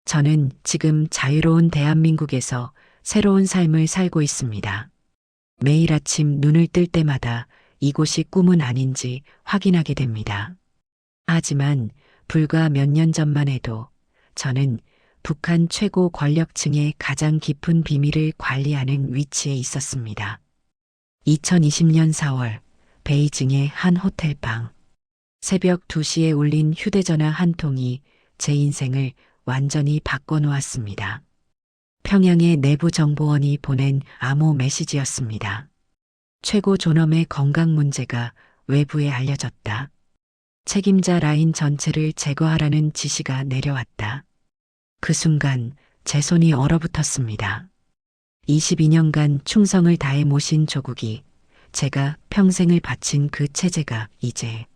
저는 지금 자유로운 대한민국에서 새로운 삶을 살고 있습니다. 매일 아침 눈을 뜰 때마다 이곳이 꿈은 아닌지 확인하게 됩니다. 하지만 불과 몇 년 전만 해도 저는 북한 최고 권력층의 가장 깊은 비밀을 관리하는 위치에 있었습니다. 2020년 4월 베이징의 한 호텔방. 새벽 2시에 울린 휴대전화 한 통이 제 인생을 완전히 바꿔놓았습니다. 평양의 내부정보원이 보낸 암호 메시지였습니다. 최고 존엄의 건강 문제가 외부에 알려졌다. 책임자 라인 전체를 제거하라는 지시가 내려왔다. 그 순간 제 손이 얼어붙었습니다. 22년간 충성을 다해 모신 조국이, 제가 평생을 바친 그 체제가 이제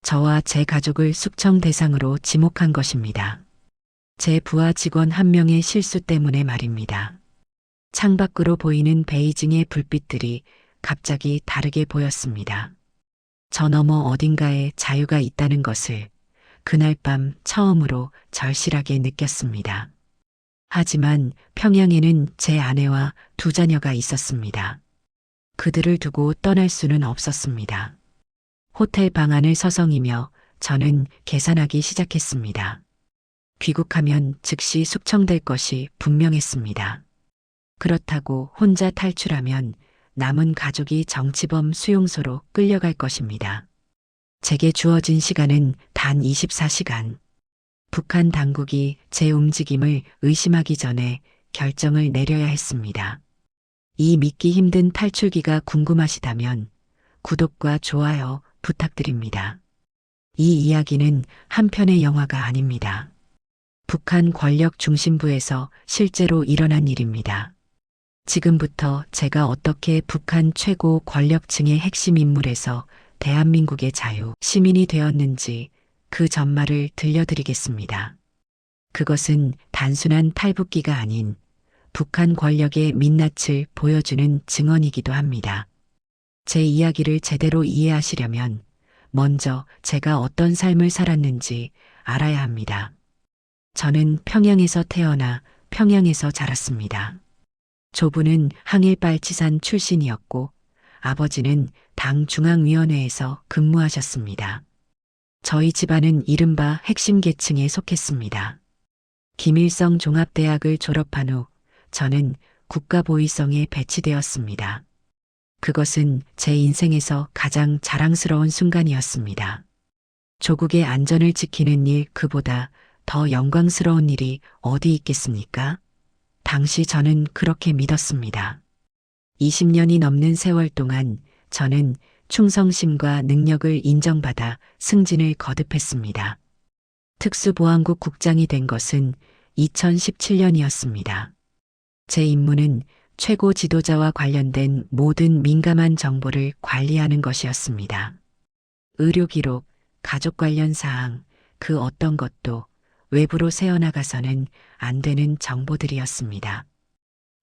저와 제 가족을 숙청 대상으로 지목한 것입니다. 제 부하 직원 한 명의 실수 때문에 말입니다. 창밖으로 보이는 베이징의 불빛들이 갑자기 다르게 보였습니다. 저 너머 어딘가에 자유가 있다는 것을 그날 밤 처음으로 절실하게 느꼈습니다. 하지만 평양에는 제 아내와 두 자녀가 있었습니다. 그들을 두고 떠날 수는 없었습니다. 호텔 방 안을 서성이며 저는 계산하기 시작했습니다. 귀국하면 즉시 숙청될 것이 분명했습니다. 그렇다고 혼자 탈출하면 남은 가족이 정치범 수용소로 끌려갈 것입니다. 제게 주어진 시간은 단 24시간. 북한 당국이 제 움직임을 의심하기 전에 결정을 내려야 했습니다. 이 믿기 힘든 탈출기가 궁금하시다면 구독과 좋아요 부탁드립니다. 이 이야기는 한 편의 영화가 아닙니다. 북한 권력 중심부에서 실제로 일어난 일입니다. 지금부터 제가 어떻게 북한 최고 권력층의 핵심 인물에서 대한민국의 자유 시민이 되었는지 그 전말을 들려드리겠습니다. 그것은 단순한 탈북기가 아닌 북한 권력의 민낯을 보여주는 증언이기도 합니다. 제 이야기를 제대로 이해하시려면 먼저 제가 어떤 삶을 살았는지 알아야 합니다. 저는 평양에서 태어나 평양에서 자랐습니다. 조부는 항일빨치산 출신이었고 아버지는 당 중앙위원회에서 근무하셨습니다. 저희 집안은 이른바 핵심 계층에 속했습니다. 김일성 종합대학을 졸업한 후 저는 국가보위성에 배치되었습니다. 그것은 제 인생에서 가장 자랑스러운 순간이었습니다. 조국의 안전을 지키는 일, 그보다 더 영광스러운 일이 어디 있겠습니까? 당시 저는 그렇게 믿었습니다. 20년이 넘는 세월 동안 저는 충성심과 능력을 인정받아 승진을 거듭했습니다. 특수보안국 국장이 된 것은 2017년이었습니다. 제 임무는 최고 지도자와 관련된 모든 민감한 정보를 관리하는 것이었습니다. 의료 기록, 가족 관련 사항, 그 어떤 것도 외부로 새어나가서는 안 되는 정보들이었습니다.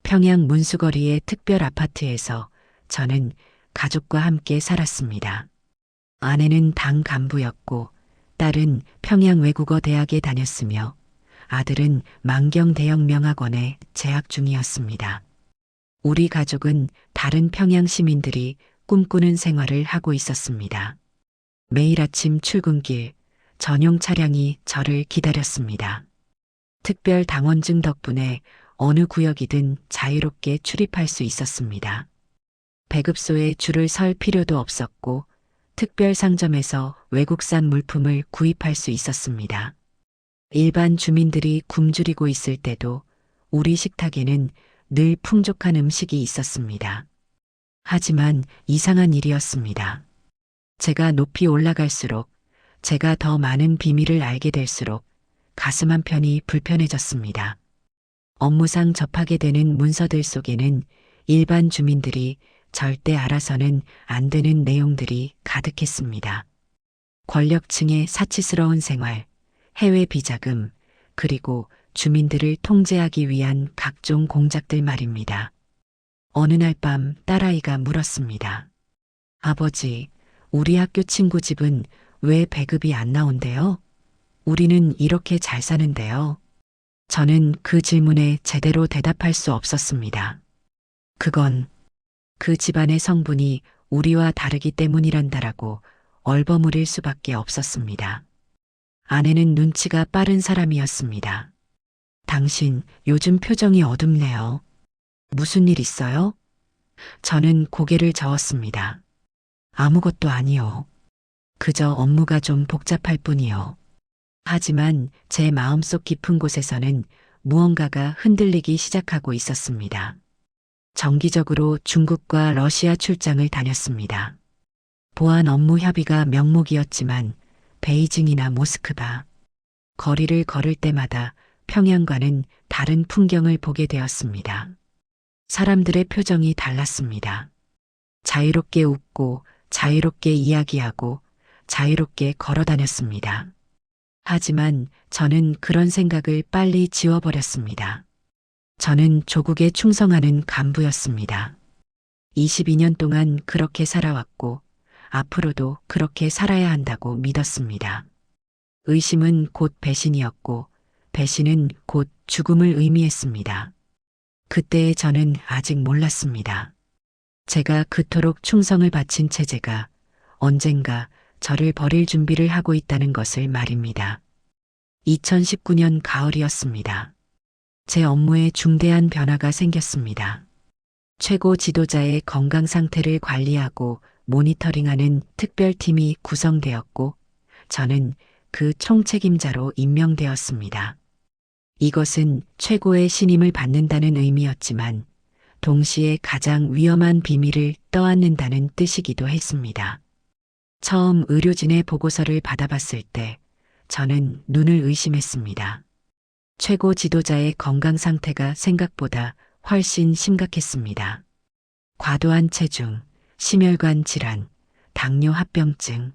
평양 문수거리의 특별 아파트에서 저는 가족과 함께 살았습니다. 아내는 당 간부였고 딸은 평양 외국어 대학에 다녔으며 아들은 만경 대형 명학원에 재학 중이었습니다. 우리 가족은 다른 평양 시민들이 꿈꾸는 생활을 하고 있었습니다. 매일 아침 출근길, 전용 차량이 저를 기다렸습니다. 특별 당원증 덕분에 어느 구역이든 자유롭게 출입할 수 있었습니다. 배급소에 줄을 설 필요도 없었고 특별 상점에서 외국산 물품을 구입할 수 있었습니다. 일반 주민들이 굶주리고 있을 때도 우리 식탁에는 늘 풍족한 음식이 있었습니다. 하지만 이상한 일이었습니다. 제가 높이 올라갈수록, 제가 더 많은 비밀을 알게 될수록 가슴 한편이 불편해졌습니다. 업무상 접하게 되는 문서들 속에는 일반 주민들이 절대 알아서는 안 되는 내용들이 가득했습니다. 권력층의 사치스러운 생활, 해외 비자금, 그리고 주민들을 통제하기 위한 각종 공작들 말입니다. 어느 날 밤 딸아이가 물었습니다. 아버지, 우리 학교 친구 집은 왜 배급이 안 나온대요? 우리는 이렇게 잘 사는데요. 저는 그 질문에 제대로 대답할 수 없었습니다. 그건 그 집안의 성분이 우리와 다르기 때문이란다라고 얼버무릴 수밖에 없었습니다. 아내는 눈치가 빠른 사람이었습니다. 당신 요즘 표정이 어둡네요. 무슨 일 있어요? 저는 고개를 저었습니다. 아무것도 아니요. 그저 업무가 좀 복잡할 뿐이요. 하지만 제 마음속 깊은 곳에서는 무언가가 흔들리기 시작하고 있었습니다. 정기적으로 중국과 러시아 출장을 다녔습니다. 보안 업무 협의가 명목이었지만 베이징이나 모스크바, 거리를 걸을 때마다 평양과는 다른 풍경을 보게 되었습니다. 사람들의 표정이 달랐습니다. 자유롭게 웃고 자유롭게 이야기하고 자유롭게 걸어 다녔습니다. 하지만 저는 그런 생각을 빨리 지워버렸습니다. 저는 조국에 충성하는 간부였습니다. 22년 동안 그렇게 살아왔고 앞으로도 그렇게 살아야 한다고 믿었습니다. 의심은 곧 배신이었고 배신은 곧 죽음을 의미했습니다. 그때의 저는 아직 몰랐습니다. 제가 그토록 충성을 바친 체제가 언젠가 저를 버릴 준비를 하고 있다는 것을 말입니다. 2019년 가을이었습니다. 제 업무에 중대한 변화가 생겼습니다. 최고 지도자의 건강 상태를 관리하고 모니터링하는 특별팀이 구성되었고 저는 그 총책임자로 임명되었습니다. 이것은 최고의 신임을 받는다는 의미였지만 동시에 가장 위험한 비밀을 떠안는다는 뜻이기도 했습니다. 처음 의료진의 보고서를 받아봤을 때 저는 눈을 의심했습니다. 최고 지도자의 건강 상태가 생각보다 훨씬 심각했습니다. 과도한 체중, 심혈관 질환, 당뇨 합병증.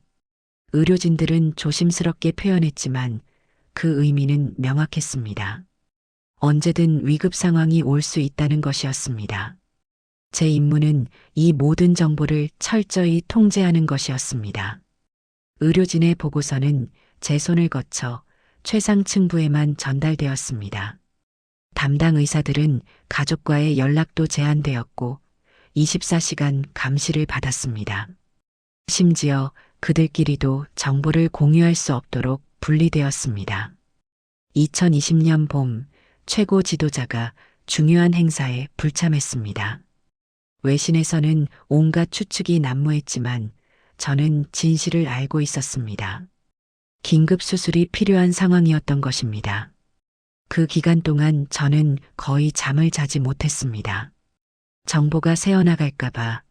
의료진들은 조심스럽게 표현했지만 그 의미는 명확했습니다. 언제든 위급 상황이 올 수 있다는 것이었습니다. 제 임무는 이 모든 정보를 철저히 통제하는 것이었습니다. 의료진의 보고서는 제 손을 거쳐 최상층부에만 전달되었습니다. 담당 의사들은 가족과의 연락도 제한되었고 24시간 감시를 받았습니다. 심지어 그들끼리도 정보를 공유할 수 없도록 분리되었습니다. 2020년 봄 최고 지도자가 중요한 행사에 불참했습니다. 외신에서는 온갖 추측이 난무했지만 저는 진실을 알고 있었습니다. 긴급 수술이 필요한 상황이었던 것입니다. 그 기간 동안 저는 거의 잠을 자지 못했습니다. 정보가 새어나갈까봐,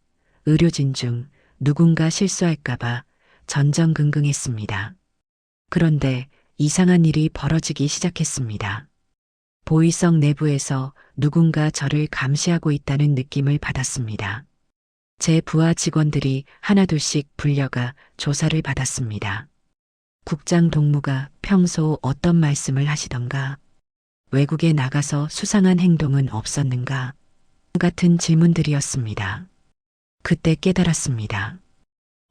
의료진 중 누군가 실수할까봐 전전긍긍했습니다. 그런데 이상한 일이 벌어지기 시작했습니다. 보이성 내부에서 누군가 저를 감시하고 있다는 느낌을 받았습니다. 제 부하 직원들이 하나둘씩 불려가 조사를 받았습니다. 국장 동무가 평소 어떤 말씀을 하시던가, 외국에 나가서 수상한 행동은 없었는가 같은 질문들이었습니다. 그때 깨달았습니다.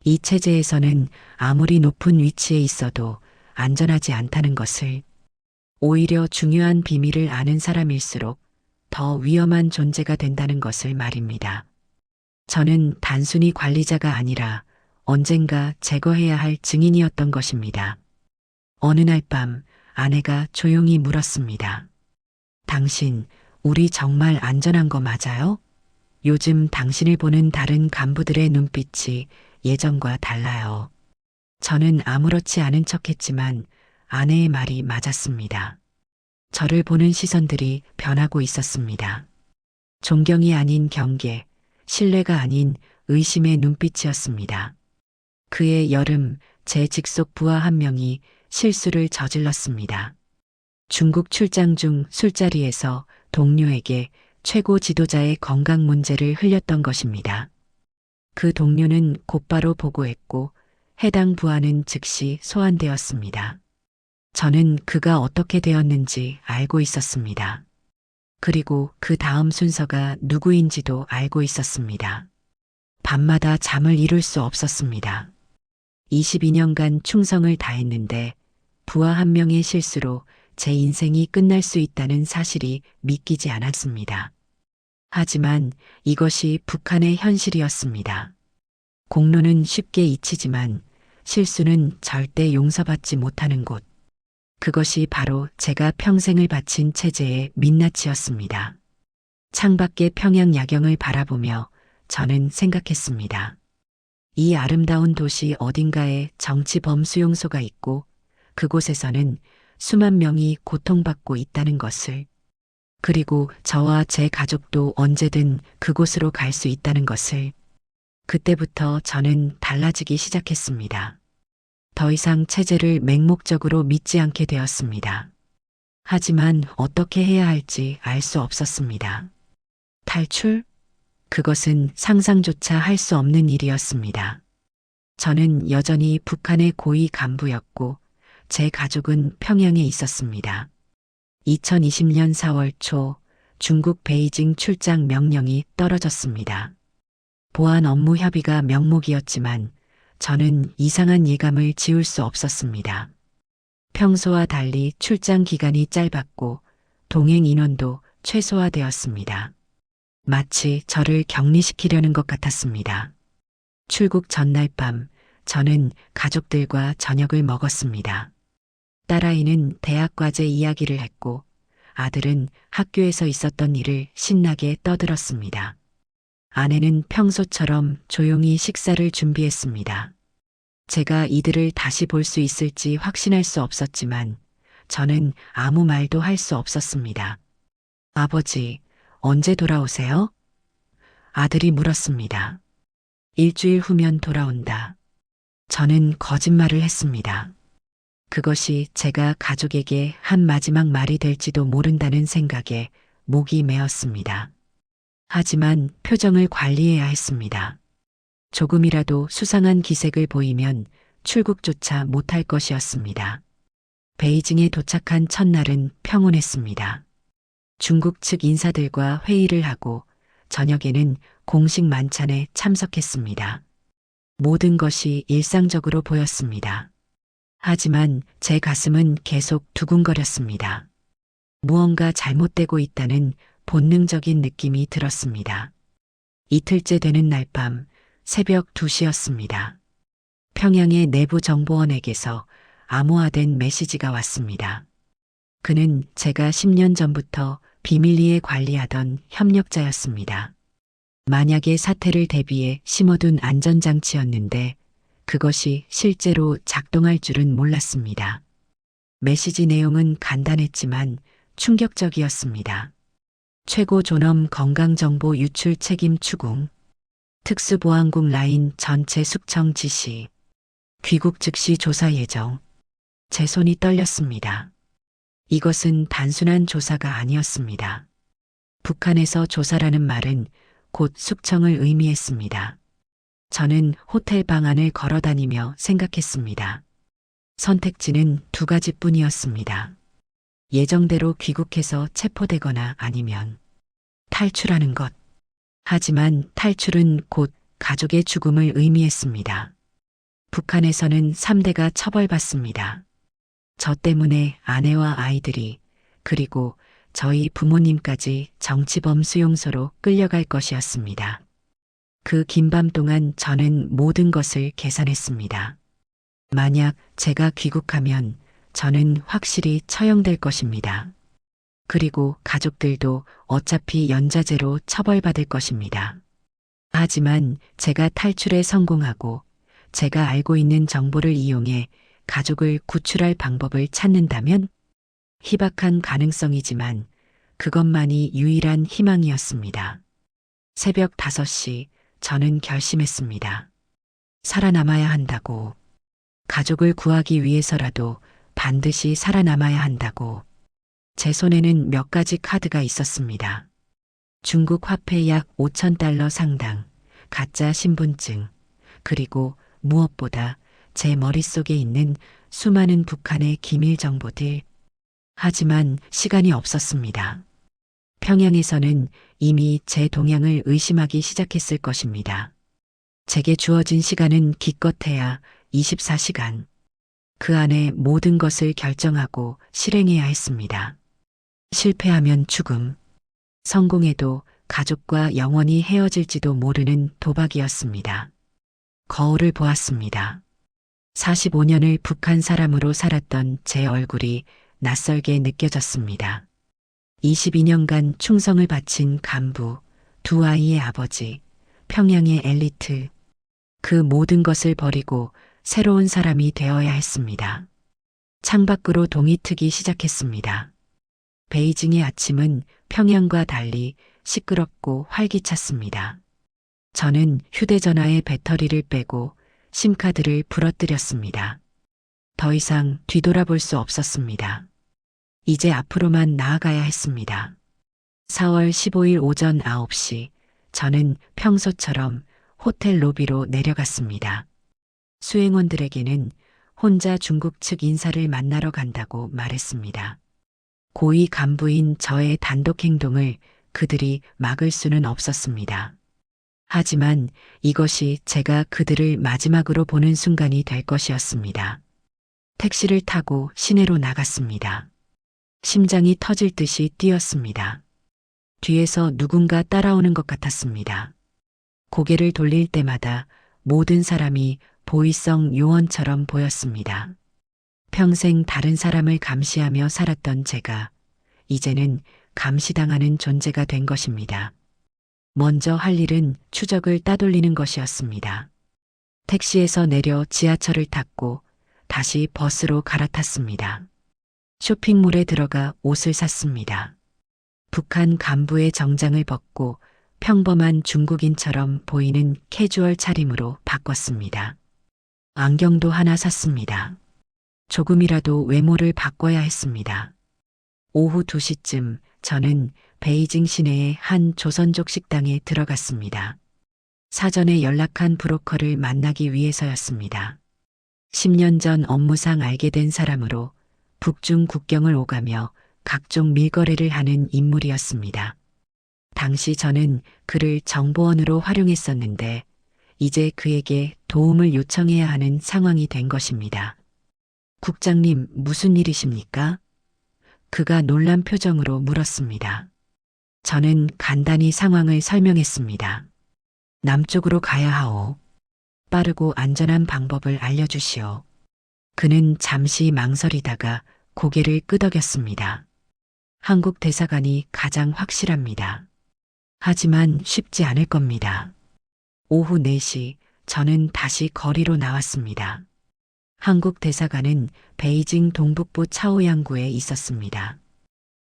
이 체제에서는 아무리 높은 위치에 있어도 안전하지 않다는 것을, 오히려 중요한 비밀을 아는 사람일수록 더 위험한 존재가 된다는 것을 말입니다. 저는 단순히 관리자가 아니라 언젠가 제거해야 할 증인이었던 것입니다. 어느 날 밤 아내가 조용히 물었습니다. 당신, 우리 정말 안전한 거 맞아요? 요즘 당신을 보는 다른 간부들의 눈빛이 예전과 달라요. 저는 아무렇지 않은 척했지만 아내의 말이 맞았습니다. 저를 보는 시선들이 변하고 있었습니다. 존경이 아닌 경계, 신뢰가 아닌 의심의 눈빛이었습니다. 그해 여름 제 직속 부하 한 명이 실수를 저질렀습니다. 중국 출장 중 술자리에서 동료에게 최고 지도자의 건강 문제를 흘렸던 것입니다. 그 동료는 곧바로 보고했고 해당 부하는 즉시 소환되었습니다. 저는 그가 어떻게 되었는지 알고 있었습니다. 그리고 그 다음 순서가 누구인지도 알고 있었습니다. 밤마다 잠을 이룰 수 없었습니다. 22년간 충성을 다했는데 부하 한 명의 실수로 제 인생이 끝날 수 있다는 사실이 믿기지 않았습니다. 하지만 이것이 북한의 현실이었습니다. 공로는 쉽게 잊히지만 실수는 절대 용서받지 못하는 곳. 그것이 바로 제가 평생을 바친 체제의 민낯이었습니다. 창밖의 평양 야경을 바라보며 저는 생각했습니다. 이 아름다운 도시 어딘가에 정치범 수용소가 있고 그곳에서는 수만 명이 고통받고 있다는 것을, 그리고 저와 제 가족도 언제든 그곳으로 갈 수 있다는 것을. 그때부터 저는 달라지기 시작했습니다. 더 이상 체제를 맹목적으로 믿지 않게 되었습니다. 하지만 어떻게 해야 할지 알 수 없었습니다. 탈출? 그것은 상상조차 할 수 없는 일이었습니다. 저는 여전히 북한의 고위 간부였고 제 가족은 평양에 있었습니다. 2020년 4월 초 중국 베이징 출장 명령이 떨어졌습니다. 보안 업무 협의가 명목이었지만 저는 이상한 예감을 지울 수 없었습니다. 평소와 달리 출장 기간이 짧았고 동행 인원도 최소화되었습니다. 마치 저를 격리시키려는 것 같았습니다. 출국 전날 밤 저는 가족들과 저녁을 먹었습니다. 딸아이는 대학과제 이야기를 했고 아들은 학교에서 있었던 일을 신나게 떠들었습니다. 아내는 평소처럼 조용히 식사를 준비했습니다. 제가 이들을 다시 볼 수 있을지 확신할 수 없었지만 저는 아무 말도 할 수 없었습니다. 아버지, 언제 돌아오세요? 아들이 물었습니다. 일주일 후면 돌아온다. 저는 거짓말을 했습니다. 그것이 제가 가족에게 한 마지막 말이 될지도 모른다는 생각에 목이 메었습니다. 하지만 표정을 관리해야 했습니다. 조금이라도 수상한 기색을 보이면 출국조차 못할 것이었습니다. 베이징에 도착한 첫날은 평온했습니다. 중국 측 인사들과 회의를 하고 저녁에는 공식 만찬에 참석했습니다. 모든 것이 일상적으로 보였습니다. 하지만 제 가슴은 계속 두근거렸습니다. 무언가 잘못되고 있다는 본능적인 느낌이 들었습니다. 이틀째 되는 날 밤 새벽 2시였습니다. 평양의 내부 정보원에게서 암호화된 메시지가 왔습니다. 그는 제가 10년 전부터 비밀리에 관리하던 협력자였습니다. 만약의 사태를 대비해 심어둔 안전장치였는데 그것이 실제로 작동할 줄은 몰랐습니다. 메시지 내용은 간단했지만 충격적이었습니다. 최고 존엄 건강정보 유출 책임 추궁, 특수보안국 라인 전체 숙청 지시, 귀국 즉시 조사 예정. 제 손이 떨렸습니다. 이것은 단순한 조사가 아니었습니다. 북한에서 조사라는 말은 곧 숙청을 의미했습니다. 저는 호텔 방안을 걸어다니며 생각했습니다. 선택지는 두 가지뿐이었습니다. 예정대로 귀국해서 체포되거나 아니면 탈출하는 것. 하지만 탈출은 곧 가족의 죽음을 의미했습니다. 북한에서는 3대가 처벌받습니다. 저 때문에 아내와 아이들이, 그리고 저희 부모님까지 정치범 수용소로 끌려갈 것이었습니다. 그 긴 밤 동안 저는 모든 것을 계산했습니다. 만약 제가 귀국하면 저는 확실히 처형될 것입니다. 그리고 가족들도 어차피 연좌제로 처벌받을 것입니다. 하지만 제가 탈출에 성공하고 제가 알고 있는 정보를 이용해 가족을 구출할 방법을 찾는다면 희박한 가능성이지만 그것만이 유일한 희망이었습니다. 새벽 5시 저는 결심했습니다. 살아남아야 한다고. 가족을 구하기 위해서라도 반드시 살아남아야 한다고. 제 손에는 몇 가지 카드가 있었습니다. 중국 화폐 약 5,000달러 상당, 가짜 신분증, 그리고 무엇보다 제 머릿속에 있는 수많은 북한의 기밀 정보들. 하지만 시간이 없었습니다. 평양에서는 이미 제 동향을 의심하기 시작했을 것입니다. 제게 주어진 시간은 기껏해야 24시간. 그 안에 모든 것을 결정하고 실행해야 했습니다. 실패하면 죽음, 성공해도 가족과 영원히 헤어질지도 모르는 도박이었습니다. 거울을 보았습니다. 45년을 북한 사람으로 살았던 제 얼굴이 낯설게 느껴졌습니다. 22년간 충성을 바친 간부, 두 아이의 아버지, 평양의 엘리트, 그 모든 것을 버리고 새로운 사람이 되어야 했습니다. 창밖으로 동이 트기 시작했습니다. 베이징의 아침은 평양과 달리 시끄럽고 활기찼습니다. 저는 휴대전화의 배터리를 빼고 심카드를 부러뜨렸습니다. 더 이상 뒤돌아볼 수 없었습니다. 이제 앞으로만 나아가야 했습니다. 4월 15일 오전 9시, 저는 평소처럼 호텔 로비로 내려갔습니다. 수행원들에게는 혼자 중국 측 인사를 만나러 간다고 말했습니다. 고위 간부인 저의 단독 행동을 그들이 막을 수는 없었습니다. 하지만 이것이 제가 그들을 마지막으로 보는 순간이 될 것이었습니다. 택시를 타고 시내로 나갔습니다. 심장이 터질 듯이 뛰었습니다. 뒤에서 누군가 따라오는 것 같았습니다. 고개를 돌릴 때마다 모든 사람이 보이성 요원처럼 보였습니다. 평생 다른 사람을 감시하며 살았던 제가 이제는 감시당하는 존재가 된 것입니다. 먼저 할 일은 추적을 따돌리는 것이었습니다. 택시에서 내려 지하철을 탔고 다시 버스로 갈아탔습니다. 쇼핑몰에 들어가 옷을 샀습니다. 북한 간부의 정장을 벗고 평범한 중국인처럼 보이는 캐주얼 차림으로 바꿨습니다. 안경도 하나 샀습니다. 조금이라도 외모를 바꿔야 했습니다. 오후 2시쯤 저는 베이징 시내의 한 조선족 식당에 들어갔습니다. 사전에 연락한 브로커를 만나기 위해서였습니다. 10년 전 업무상 알게 된 사람으로 북중 국경을 오가며 각종 밀거래를 하는 인물이었습니다. 당시 저는 그를 정보원으로 활용했었는데 이제 그에게 도움을 요청해야 하는 상황이 된 것입니다. 국장님, 무슨 일이십니까? 그가 놀란 표정으로 물었습니다. 저는 간단히 상황을 설명했습니다. 남쪽으로 가야 하오. 빠르고 안전한 방법을 알려주시오. 그는 잠시 망설이다가 고개를 끄덕였습니다. 한국 대사관이 가장 확실합니다. 하지만 쉽지 않을 겁니다. 오후 4시 저는 다시 거리로 나왔습니다. 한국 대사관은 베이징 동북부 차오양구에 있었습니다.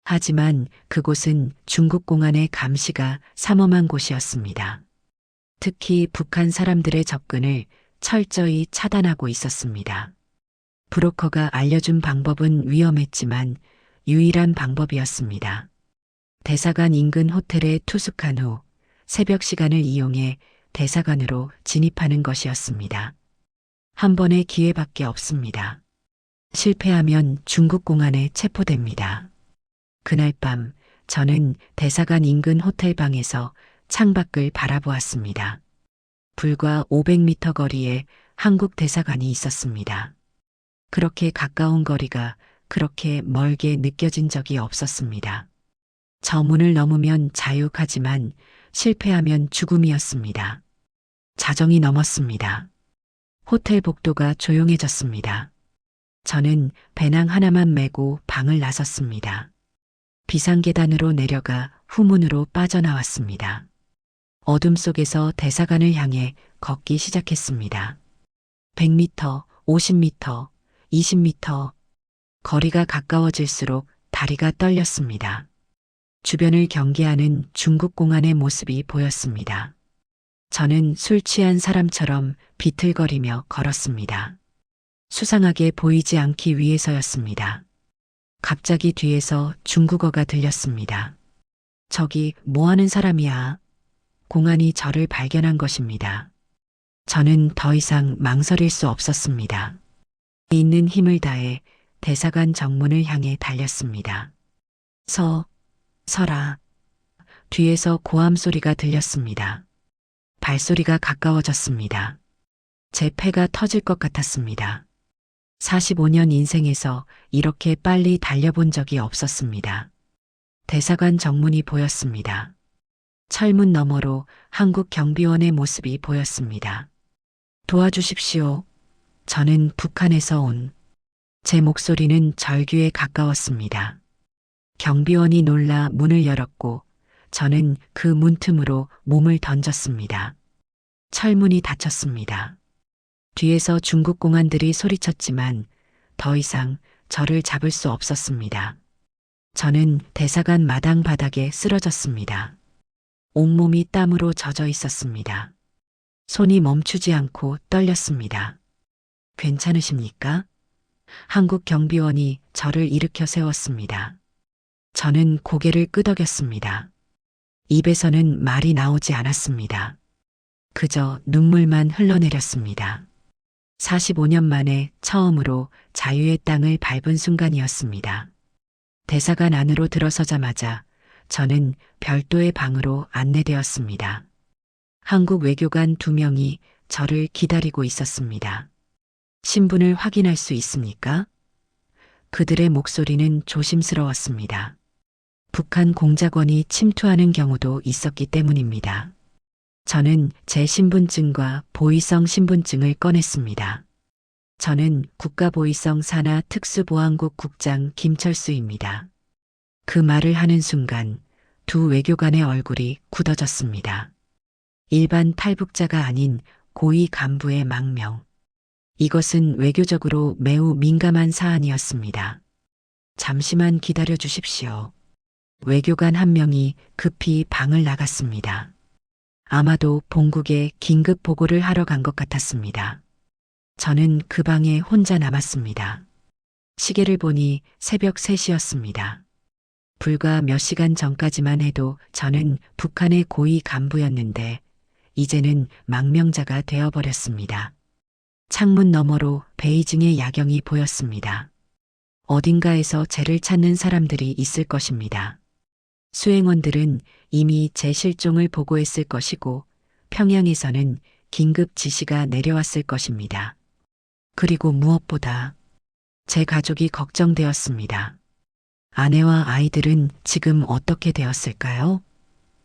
하지만 그곳은 중국 공안의 감시가 삼엄한 곳이었습니다. 특히 북한 사람들의 접근을 철저히 차단하고 있었습니다. 브로커가 알려준 방법은 위험했지만 유일한 방법이었습니다. 대사관 인근 호텔에 투숙한 후 새벽 시간을 이용해 대사관으로 진입하는 것이었습니다. 한 번의 기회밖에 없습니다. 실패하면 중국 공안에 체포됩니다. 그날 밤 저는 대사관 인근 호텔 방에서 창밖을 바라보았습니다. 불과 500m 거리에 한국 대사관이 있었습니다. 그렇게 가까운 거리가 그렇게 멀게 느껴진 적이 없었습니다. 저 문을 넘으면 자유하지만 실패하면 죽음이었습니다. 자정이 넘었습니다. 호텔 복도가 조용해졌습니다. 저는 배낭 하나만 메고 방을 나섰습니다. 비상계단으로 내려가 후문으로 빠져나왔습니다. 어둠 속에서 대사관을 향해 걷기 시작했습니다. 100m, 50m, 20m. 거리가 가까워질수록 다리가 떨렸습니다. 주변을 경계하는 중국 공안의 모습이 보였습니다. 저는 술 취한 사람처럼 비틀거리며 걸었습니다. 수상하게 보이지 않기 위해서였습니다. 갑자기 뒤에서 중국어가 들렸습니다. 저기 뭐 하는 사람이야? 공안이 저를 발견한 것입니다. 저는 더 이상 망설일 수 없었습니다. 있는 힘을 다해 대사관 정문을 향해 달렸습니다. 서라. 뒤에서 고함 소리가 들렸습니다. 발소리가 가까워졌습니다. 제 폐가 터질 것 같았습니다. 45년 인생에서 이렇게 빨리 달려본 적이 없었습니다. 대사관 정문이 보였습니다. 철문 너머로 한국 경비원의 모습이 보였습니다. 도와주십시오. 저는 북한에서 온. 제 목소리는 절규에 가까웠습니다. 경비원이 놀라 문을 열었고 저는 그 문틈으로 몸을 던졌습니다. 철문이 닫혔습니다. 뒤에서 중국 공안들이 소리쳤지만 더 이상 저를 잡을 수 없었습니다. 저는 대사관 마당 바닥에 쓰러졌습니다. 온몸이 땀으로 젖어 있었습니다. 손이 멈추지 않고 떨렸습니다. 괜찮으십니까? 한국 경비원이 저를 일으켜 세웠습니다. 저는 고개를 끄덕였습니다. 입에서는 말이 나오지 않았습니다. 그저 눈물만 흘러내렸습니다. 45년 만에 처음으로 자유의 땅을 밟은 순간이었습니다. 대사관 안으로 들어서자마자 저는 별도의 방으로 안내되었습니다. 한국 외교관 2명이 저를 기다리고 있었습니다. 신분을 확인할 수 있습니까? 그들의 목소리는 조심스러웠습니다. 북한 공작원이 침투하는 경우도 있었기 때문입니다. 저는 제 신분증과 보위성 신분증을 꺼냈습니다. 저는 국가보위성 산하 특수보안국 국장 김철수입니다. 그 말을 하는 순간 두 외교관의 얼굴이 굳어졌습니다. 일반 탈북자가 아닌 고위 간부의 망명. 이것은 외교적으로 매우 민감한 사안이었습니다. 잠시만 기다려 주십시오. 외교관 한 명이 급히 방을 나갔습니다. 아마도 본국에 긴급 보고를 하러 간 것 같았습니다. 저는 그 방에 혼자 남았습니다. 시계를 보니 새벽 3시였습니다. 불과 몇 시간 전까지만 해도 저는 북한의 고위 간부였는데 이제는 망명자가 되어버렸습니다. 창문 너머로 베이징의 야경이 보였습니다. 어딘가에서 쟤를 찾는 사람들이 있을 것입니다. 수행원들은 이미 제 실종을 보고했을 것이고 평양에서는 긴급 지시가 내려왔을 것입니다. 그리고 무엇보다 제 가족이 걱정되었습니다. 아내와 아이들은 지금 어떻게 되었을까요?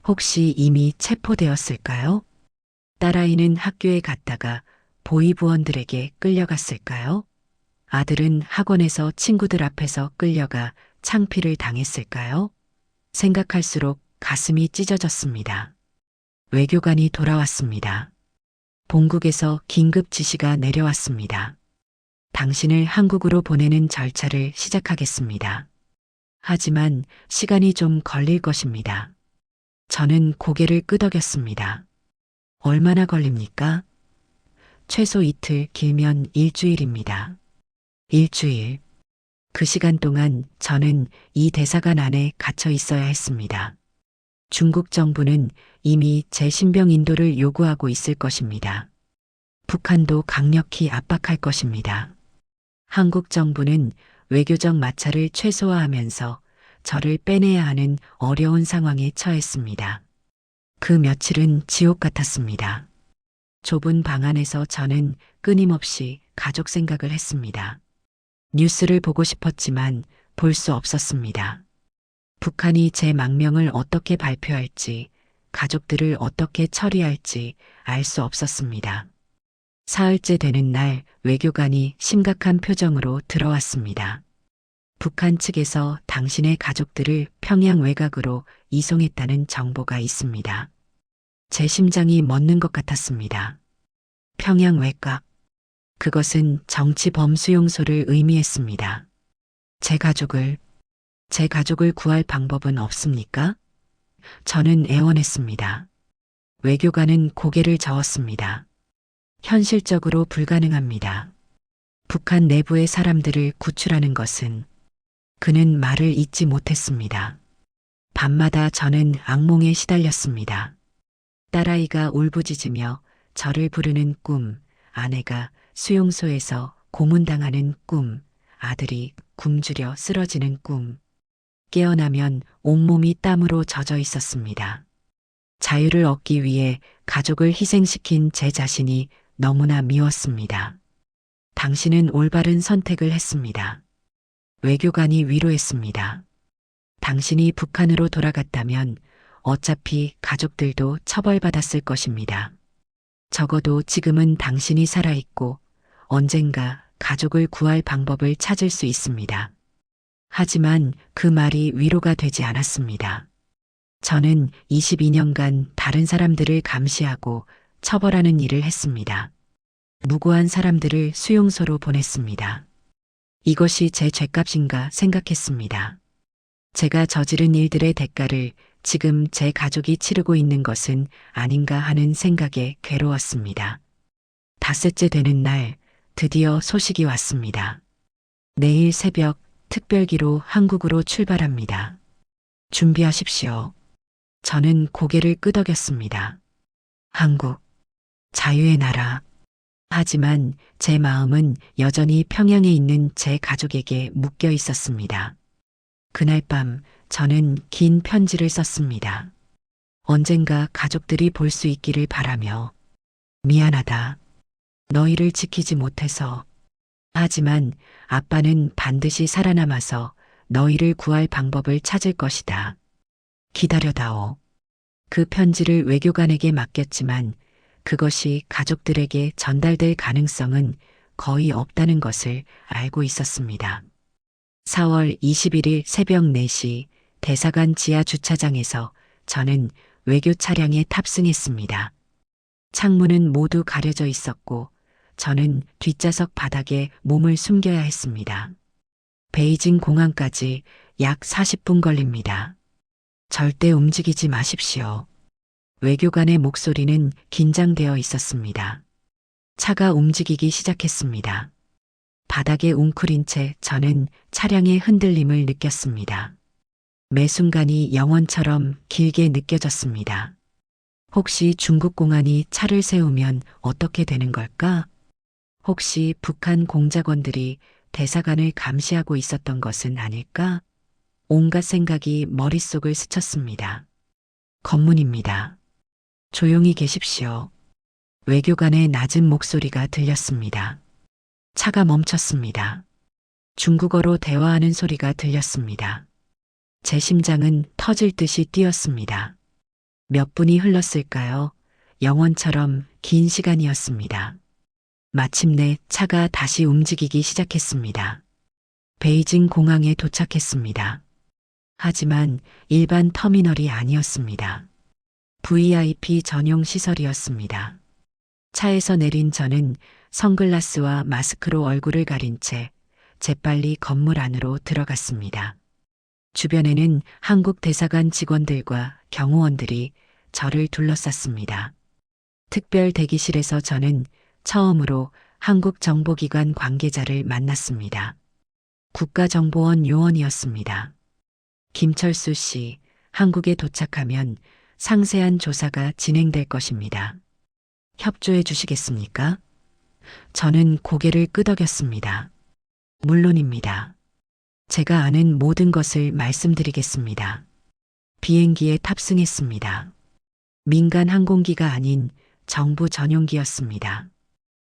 혹시 이미 체포되었을까요? 딸아이는 학교에 갔다가 보위부원들에게 끌려갔을까요? 아들은 학원에서 친구들 앞에서 끌려가 창피를 당했을까요? 생각할수록 가슴이 찢어졌습니다. 외교관이 돌아왔습니다. 본국에서 긴급 지시가 내려왔습니다. 당신을 한국으로 보내는 절차를 시작하겠습니다. 하지만 시간이 좀 걸릴 것입니다. 저는 고개를 끄덕였습니다. 얼마나 걸립니까? 최소 이틀, 길면 일주일입니다. 일주일. 그 시간 동안 저는 이 대사관 안에 갇혀 있어야 했습니다. 중국 정부는 이미 제 신병 인도를 요구하고 있을 것입니다. 북한도 강력히 압박할 것입니다. 한국 정부는 외교적 마찰을 최소화하면서 저를 빼내야 하는 어려운 상황에 처했습니다. 그 며칠은 지옥 같았습니다. 좁은 방 안에서 저는 끊임없이 가족 생각을 했습니다. 뉴스를 보고 싶었지만 볼 수 없었습니다. 북한이 제 망명을 어떻게 발표할지, 가족들을 어떻게 처리할지 알 수 없었습니다. 사흘째 되는 날 외교관이 심각한 표정으로 들어왔습니다. 북한 측에서 당신의 가족들을 평양 외곽으로 이송했다는 정보가 있습니다. 제 심장이 멎는 것 같았습니다. 평양 외곽. 그것은 정치 범수용소를 의미했습니다. 제 가족을 구할 방법은 없습니까? 저는 애원했습니다. 외교관은 고개를 저었습니다. 현실적으로 불가능합니다. 북한 내부의 사람들을 구출하는 것은 그는 말을 잇지 못했습니다. 밤마다 저는 악몽에 시달렸습니다. 딸아이가 울부짖으며 저를 부르는 꿈, 아내가 수용소에서 고문당하는 꿈, 아들이 굶주려 쓰러지는 꿈. 깨어나면 온몸이 땀으로 젖어 있었습니다. 자유를 얻기 위해 가족을 희생시킨 제 자신이 너무나 미웠습니다. 당신은 올바른 선택을 했습니다. 외교관이 위로했습니다. 당신이 북한으로 돌아갔다면 어차피 가족들도 처벌받았을 것입니다. 적어도 지금은 당신이 살아있고 언젠가 가족을 구할 방법을 찾을 수 있습니다. 하지만 그 말이 위로가 되지 않았습니다. 저는 22년간 다른 사람들을 감시하고 처벌하는 일을 했습니다. 무고한 사람들을 수용소로 보냈습니다. 이것이 제 죗값인가 생각했습니다. 제가 저지른 일들의 대가를 지금 제 가족이 치르고 있는 것은 아닌가 하는 생각에 괴로웠습니다. 닷새째 되는 날 드디어 소식이 왔습니다. 내일 새벽 특별기로 한국으로 출발합니다. 준비하십시오. 저는 고개를 끄덕였습니다. 한국, 자유의 나라. 하지만 제 마음은 여전히 평양에 있는 제 가족에게 묶여 있었습니다. 그날 밤 저는 긴 편지를 썼습니다. 언젠가 가족들이 볼 수 있기를 바라며 미안하다. 너희를 지키지 못해서. 하지만 아빠는 반드시 살아남아서 너희를 구할 방법을 찾을 것이다. 기다려다오. 그 편지를 외교관에게 맡겼지만 그것이 가족들에게 전달될 가능성은 거의 없다는 것을 알고 있었습니다. 4월 21일 새벽 4시 대사관 지하 주차장에서 저는 외교 차량에 탑승했습니다. 창문은 모두 가려져 있었고 저는 뒷좌석 바닥에 몸을 숨겨야 했습니다. 베이징 공항까지 약 40분 걸립니다. 절대 움직이지 마십시오. 외교관의 목소리는 긴장되어 있었습니다. 차가 움직이기 시작했습니다. 바닥에 웅크린 채 저는 차량의 흔들림을 느꼈습니다. 매 순간이 영원처럼 길게 느껴졌습니다. 혹시 중국 공안이 차를 세우면 어떻게 되는 걸까? 혹시 북한 공작원들이 대사관을 감시하고 있었던 것은 아닐까? 온갖 생각이 머릿속을 스쳤습니다. 검문입니다. 조용히 계십시오. 외교관의 낮은 목소리가 들렸습니다. 차가 멈췄습니다. 중국어로 대화하는 소리가 들렸습니다. 제 심장은 터질 듯이 뛰었습니다. 몇 분이 흘렀을까요? 영원처럼 긴 시간이었습니다. 마침내 차가 다시 움직이기 시작했습니다. 베이징 공항에 도착했습니다. 하지만 일반 터미널이 아니었습니다. VIP 전용 시설이었습니다. 차에서 내린 저는 선글라스와 마스크로 얼굴을 가린 채 재빨리 건물 안으로 들어갔습니다. 주변에는 한국 대사관 직원들과 경호원들이 저를 둘러쌌습니다. 특별 대기실에서 저는 처음으로 한국 정보기관 관계자를 만났습니다. 국가정보원 요원이었습니다. 김철수 씨, 한국에 도착하면 상세한 조사가 진행될 것입니다. 협조해 주시겠습니까? 저는 고개를 끄덕였습니다. 물론입니다. 제가 아는 모든 것을 말씀드리겠습니다. 비행기에 탑승했습니다. 민간 항공기가 아닌 정부 전용기였습니다.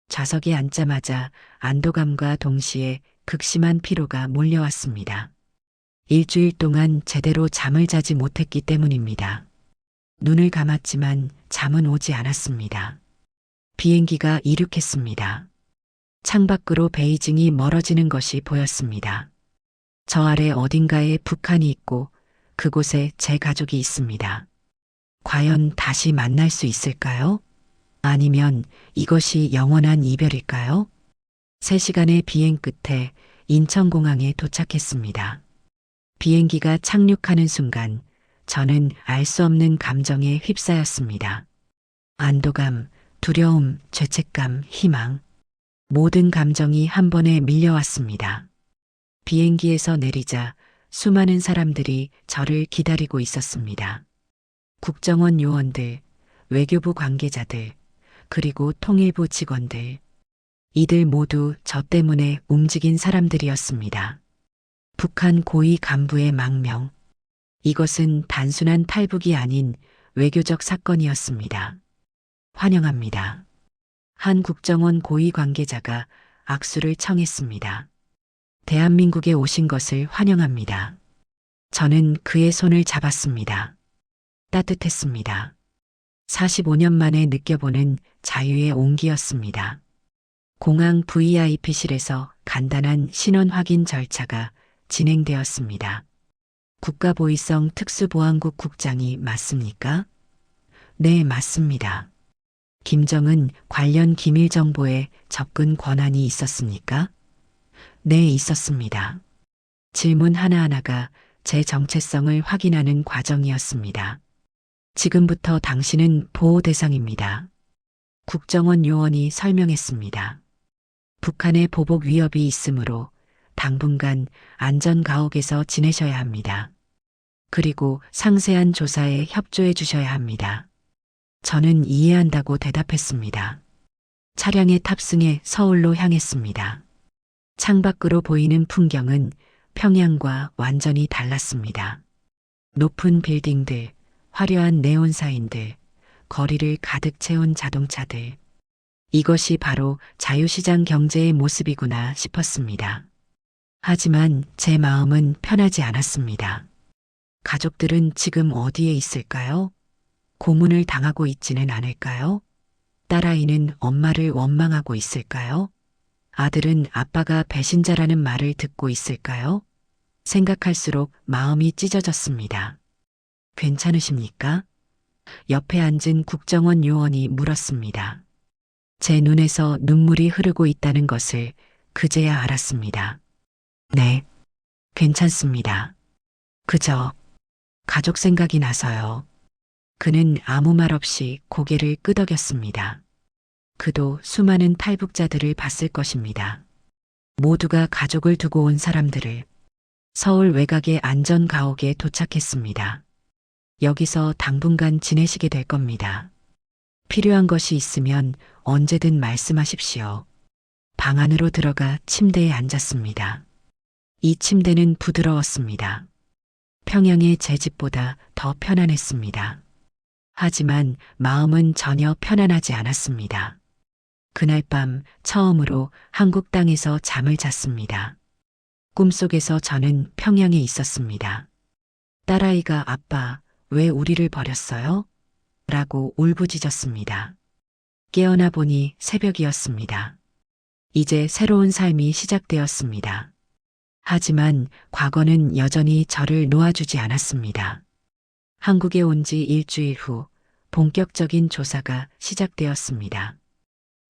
좌석에 앉자마자 안도감과 동시에 극심한 피로가 몰려왔습니다. 일주일 동안 제대로 잠을 자지 못했기 때문입니다. 눈을 감았지만 잠은 오지 않았습니다. 비행기가 이륙했습니다. 창밖으로 베이징이 멀어지는 것이 보였습니다. 저 아래 어딘가에 북한이 있고 그곳에 제 가족이 있습니다. 과연 다시 만날 수 있을까요? 아니면 이것이 영원한 이별일까요? 3시간의 비행 끝에 인천공항에 도착했습니다. 비행기가 착륙하는 순간 저는 알 수 없는 감정에 휩싸였습니다. 안도감, 두려움, 죄책감, 희망. 모든 감정이 한 번에 밀려왔습니다. 비행기에서 내리자 수많은 사람들이 저를 기다리고 있었습니다. 국정원 요원들, 외교부 관계자들, 그리고 통일부 직원들. 이들 모두 저 때문에 움직인 사람들이었습니다. 북한 고위 간부의 망명. 이것은 단순한 탈북이 아닌 외교적 사건이었습니다. 환영합니다. 한 국정원 고위 관계자가 악수를 청했습니다. 대한민국에 오신 것을 환영합니다. 저는 그의 손을 잡았습니다. 따뜻했습니다. 45년 만에 느껴보는 자유의 온기였습니다. 공항 VIP실에서 간단한 신원 확인 절차가 진행되었습니다. 국가보위성 특수보안국 국장이 맞습니까? 네, 맞습니다. 김정은 관련 기밀 정보에 접근 권한이 있었습니까? 네, 있었습니다. 질문 하나하나가 제 정체성을 확인하는 과정이었습니다. 지금부터 당신은 보호 대상입니다. 국정원 요원이 설명했습니다. 북한의 보복 위협이 있으므로 당분간 안전가옥에서 지내셔야 합니다. 그리고 상세한 조사에 협조해 주셔야 합니다. 저는 이해한다고 대답했습니다. 차량에 탑승해 서울로 향했습니다. 창밖으로 보이는 풍경은 평양과 완전히 달랐습니다. 높은 빌딩들, 화려한 네온 사인들, 거리를 가득 채운 자동차들. 이것이 바로 자유시장 경제의 모습이구나 싶었습니다. 하지만 제 마음은 편하지 않았습니다. 가족들은 지금 어디에 있을까요? 고문을 당하고 있지는 않을까요? 딸아이는 엄마를 원망하고 있을까요? 아들은 아빠가 배신자라는 말을 듣고 있을까요? 생각할수록 마음이 찢어졌습니다. 괜찮으십니까? 옆에 앉은 국정원 요원이 물었습니다. 제 눈에서 눈물이 흐르고 있다는 것을 그제야 알았습니다. 네, 괜찮습니다. 그저 가족 생각이 나서요. 그는 아무 말 없이 고개를 끄덕였습니다. 그도 수많은 탈북자들을 봤을 것입니다. 모두가 가족을 두고 온 사람들을. 서울 외곽의 안전가옥에 도착했습니다. 여기서 당분간 지내시게 될 겁니다. 필요한 것이 있으면 언제든 말씀하십시오. 방 안으로 들어가 침대에 앉았습니다. 이 침대는 부드러웠습니다. 평양의 제 집보다 더 편안했습니다. 하지만 마음은 전혀 편안하지 않았습니다. 그날 밤 처음으로 한국 땅에서 잠을 잤습니다. 꿈속에서 저는 평양에 있었습니다. 딸아이가 아빠, 왜 우리를 버렸어요? 라고 울부짖었습니다. 깨어나 보니 새벽이었습니다. 이제 새로운 삶이 시작되었습니다. 하지만 과거는 여전히 저를 놓아주지 않았습니다. 한국에 온 지 일주일 후 본격적인 조사가 시작되었습니다.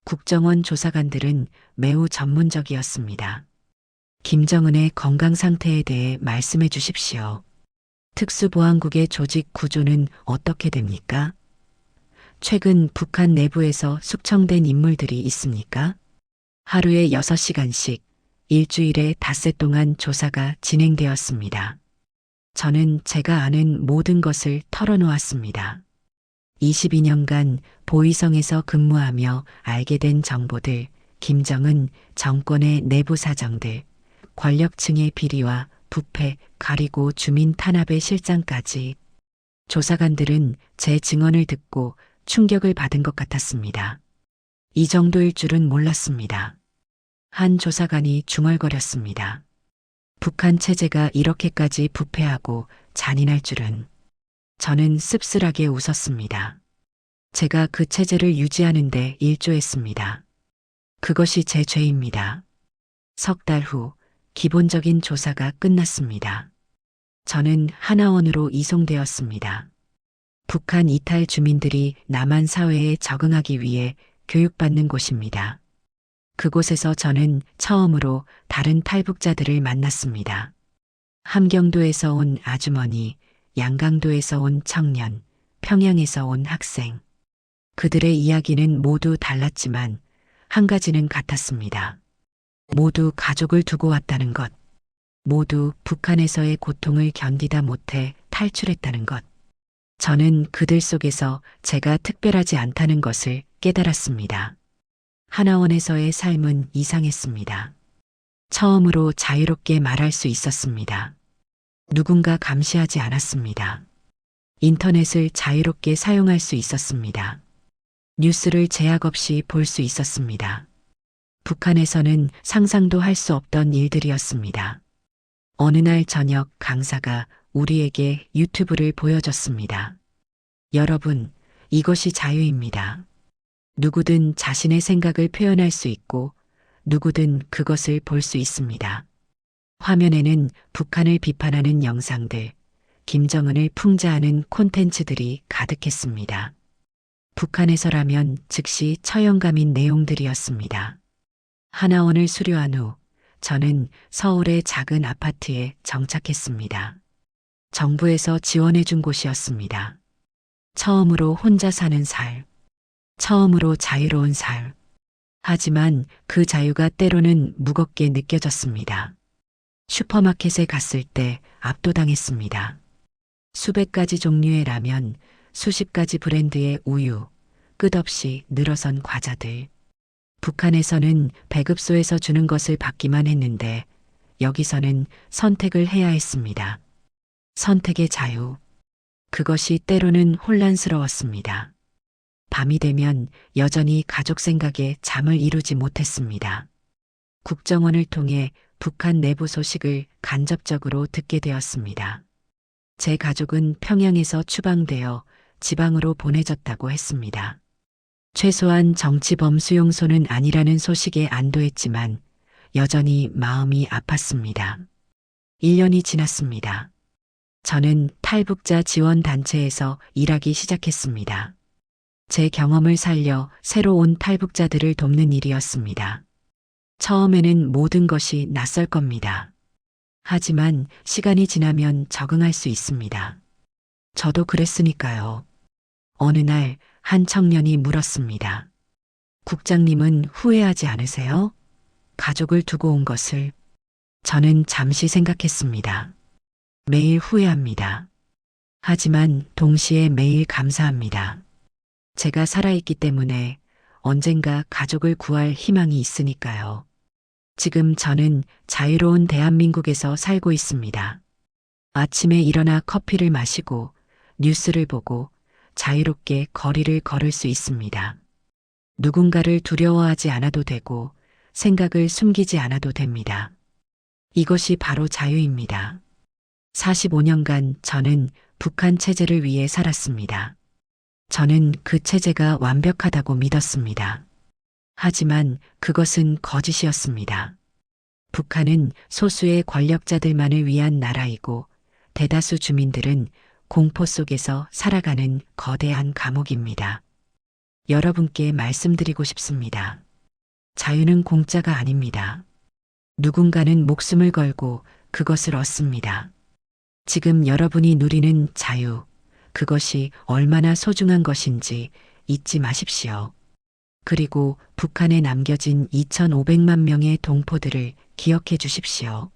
국정원 조사관들은 매우 전문적이었습니다. 김정은의 건강 상태에 대해 말씀해 주십시오. 특수보안국의 조직 구조는 어떻게 됩니까? 최근 북한 내부에서 숙청된 인물들이 있습니까? 하루에 6시간씩 일주일에 닷새 동안 조사가 진행되었습니다. 저는 제가 아는 모든 것을 털어놓았습니다. 22년간 보위성에서 근무하며 알게 된 정보들, 김정은 정권의 내부 사정들, 권력층의 비리와 부패, 가리고 주민 탄압의 실상까지. 조사관들은 제 증언을 듣고 충격을 받은 것 같았습니다. 이 정도일 줄은 몰랐습니다. 한 조사관이 중얼거렸습니다. 북한 체제가 이렇게까지 부패하고 잔인할 줄은. 저는 씁쓸하게 웃었습니다. 제가 그 체제를 유지하는 데 일조했습니다. 그것이 제 죄입니다. 석 달 후 기본적인 조사가 끝났습니다. 저는 하나원으로 이송되었습니다. 북한 이탈 주민들이 남한 사회에 적응하기 위해 교육받는 곳입니다. 그곳에서 저는 처음으로 다른 탈북자들을 만났습니다. 함경도에서 온 아주머니, 양강도에서 온 청년, 평양에서 온 학생. 그들의 이야기는 모두 달랐지만 한 가지는 같았습니다. 모두 가족을 두고 왔다는 것. 모두 북한에서의 고통을 견디다 못해 탈출했다는 것. 저는 그들 속에서 제가 특별하지 않다는 것을 깨달았습니다. 하나원에서의 삶은 이상했습니다. 처음으로 자유롭게 말할 수 있었습니다. 누군가 감시하지 않았습니다. 인터넷을 자유롭게 사용할 수 있었습니다. 뉴스를 제약 없이 볼 수 있었습니다. 북한에서는 상상도 할 수 없던 일들이었습니다. 어느 날 저녁 강사가 우리에게 유튜브를 보여줬습니다. 여러분, 이것이 자유입니다. 누구든 자신의 생각을 표현할 수 있고 누구든 그것을 볼 수 있습니다. 화면에는 북한을 비판하는 영상들, 김정은을 풍자하는 콘텐츠들이 가득했습니다. 북한에서라면 즉시 처형감인 내용들이었습니다. 하나원을 수료한 후 저는 서울의 작은 아파트에 정착했습니다. 정부에서 지원해준 곳이었습니다. 처음으로 혼자 사는 삶, 처음으로 자유로운 삶. 하지만 그 자유가 때로는 무겁게 느껴졌습니다. 슈퍼마켓에 갔을 때 압도당했습니다. 수백 가지 종류의 라면, 수십 가지 브랜드의 우유, 끝없이 늘어선 과자들. 북한에서는 배급소에서 주는 것을 받기만 했는데 여기서는 선택을 해야 했습니다. 선택의 자유. 그것이 때로는 혼란스러웠습니다. 밤이 되면 여전히 가족 생각에 잠을 이루지 못했습니다. 국정원을 통해 북한 내부 소식을 간접적으로 듣게 되었습니다. 제 가족은 평양에서 추방되어 지방으로 보내졌다고 했습니다. 최소한 정치범 수용소는 아니라는 소식에 안도했지만 여전히 마음이 아팠습니다. 1년이 지났습니다. 저는 탈북자 지원 단체에서 일하기 시작했습니다. 제 경험을 살려 새로 온 탈북자들을 돕는 일이었습니다. 처음에는 모든 것이 낯설 겁니다. 하지만 시간이 지나면 적응할 수 있습니다. 저도 그랬으니까요. 어느 날 한 청년이 물었습니다. 국장님은 후회하지 않으세요? 가족을 두고 온 것을. 저는 잠시 생각했습니다. 매일 후회합니다. 하지만 동시에 매일 감사합니다. 제가 살아있기 때문에 언젠가 가족을 구할 희망이 있으니까요. 지금 저는 자유로운 대한민국에서 살고 있습니다. 아침에 일어나 커피를 마시고 뉴스를 보고 자유롭게 거리를 걸을 수 있습니다. 누군가를 두려워하지 않아도 되고 생각을 숨기지 않아도 됩니다. 이것이 바로 자유입니다. 45년간 저는 북한 체제를 위해 살았습니다. 저는 그 체제가 완벽하다고 믿었습니다. 하지만 그것은 거짓이었습니다. 북한은 소수의 권력자들만을 위한 나라이고 대다수 주민들은 공포 속에서 살아가는 거대한 감옥입니다. 여러분께 말씀드리고 싶습니다. 자유는 공짜가 아닙니다. 누군가는 목숨을 걸고 그것을 얻습니다. 지금 여러분이 누리는 자유, 그것이 얼마나 소중한 것인지 잊지 마십시오. 그리고 북한에 남겨진 2,500만 명의 동포들을 기억해 주십시오.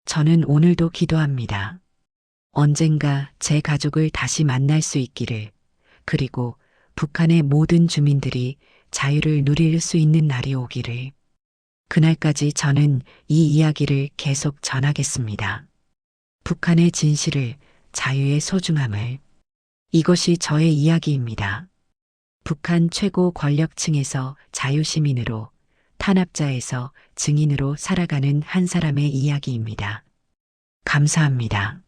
저는 오늘도 기도합니다. 언젠가 제 가족을 다시 만날 수 있기를, 그리고 북한의 모든 주민들이 자유를 누릴 수 있는 날이 오기를. 그날까지 저는 이 이야기를 계속 전하겠습니다. 북한의 진실을, 자유의 소중함을. 이것이 저의 이야기입니다. 북한 최고 권력층에서 자유시민으로, 탄압자에서 증인으로 살아가는 한 사람의 이야기입니다. 감사합니다.